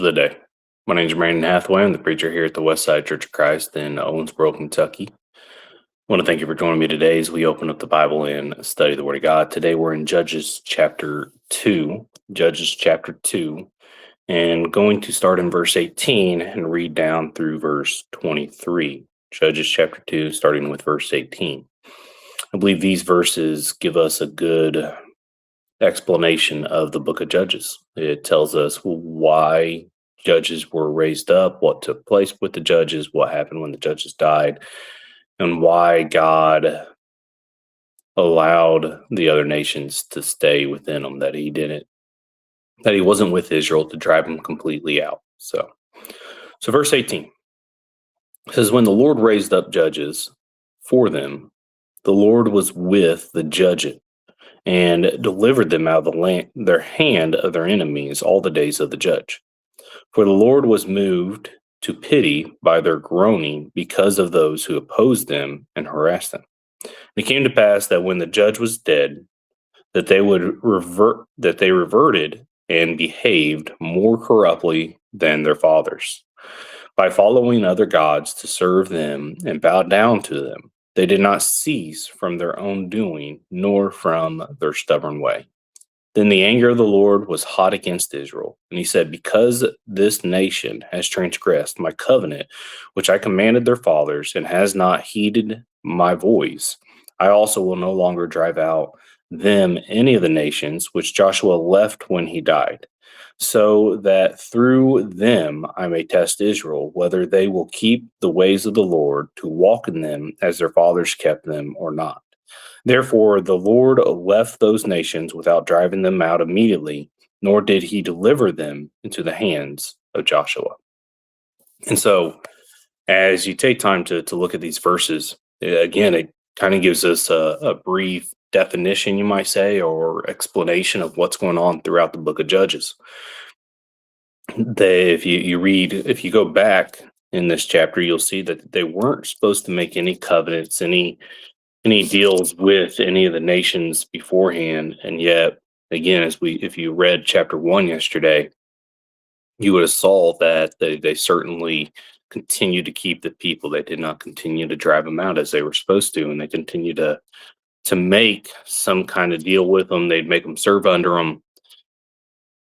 of the day. My name is Brandon Hathaway. I'm the preacher here at the Westside Church of Christ in Owensboro, Kentucky. I want to thank you for joining me today as we open up the Bible and study the Word of God. Today we're in Judges chapter 2. Judges chapter 2, and going to start in verse 18 and read down through verse 23. Judges chapter 2, starting with verse 18. I believe these verses give us a good explanation of the book of Judges. It tells us why judges were raised up, what took place with the judges, what happened when the judges died, and why God allowed the other nations to stay within them, that he wasn't with Israel to drive them completely out. So verse 18 says, when the Lord raised up judges for them, the Lord was with the judges and delivered them out of their hand of their enemies all the days of the judge. For the Lord was moved to pity by their groaning because of those who opposed them and harassed them. And it came to pass that when the judge was dead, that they reverted and behaved more corruptly than their fathers, by following other gods to serve them and bow down to them. They did not cease from their own doing, nor from their stubborn way. Then the anger of the Lord was hot against Israel, and he said, because this nation has transgressed my covenant, which I commanded their fathers, and has not heeded my voice, I also will no longer drive out them any of the nations which Joshua left when he died, so that through them I may test Israel, whether they will keep the ways of the Lord to walk in them as their fathers kept them or not. Therefore the Lord left those nations without driving them out immediately, nor did he deliver them into the hands of Joshua. And so as you take time to look at these verses, again, it kind of gives us a brief definition, you might say, or explanation of what's going on throughout the book of Judges. If you go back in this chapter, you'll see that they weren't supposed to make any covenants, any deals with any of the nations beforehand. And yet, again, if you read chapter 1 yesterday, you would have saw that they certainly continued to keep the people. They did not continue to drive them out as they were supposed to, and they continued to make some kind of deal with them. They'd make them serve under them,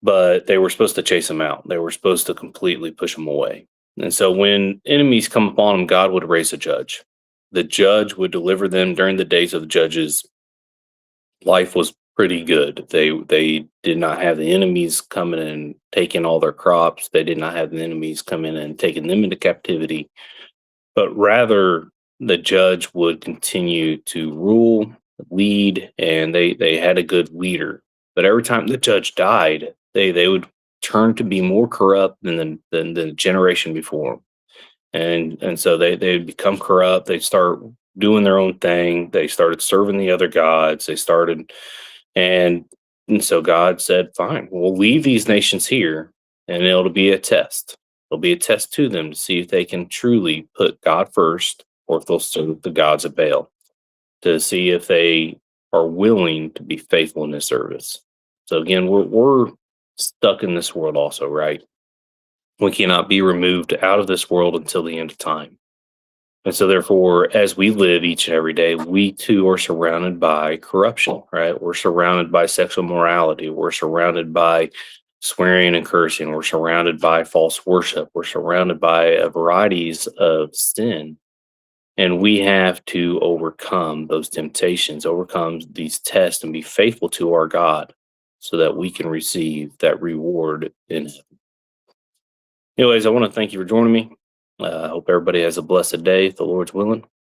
but they were supposed to chase them out. They were supposed to completely push them away. And so when enemies come upon them, God would raise a judge. The judge would deliver them during the days of the judges. Life was pretty good. They did not have the enemies coming and taking all their crops. They did not have the enemies coming and taking them into captivity, but rather the judge would continue to rule, lead, and they had a good leader. But every time the judge died, they would turn to be more corrupt than the generation before. And so they would become corrupt. They'd start doing their own thing. They started serving the other gods. And so God said, fine, we'll leave these nations here, and it'll be a test. It'll be a test to them to see if they can truly put God first, or if they'll serve the gods of Baal, to see if they are willing to be faithful in this service. So again, we're stuck in this world also, right? We cannot be removed out of this world until the end of time. And so therefore, as we live each and every day, we too are surrounded by corruption, right? We're surrounded by sexual morality. We're surrounded by swearing and cursing. We're surrounded by false worship. We're surrounded by varieties of sin. And we have to overcome those temptations, overcome these tests, and be faithful to our God so that we can receive that reward in heaven. Anyways, I want to thank you for joining me. I hope everybody has a blessed day, if the Lord's willing.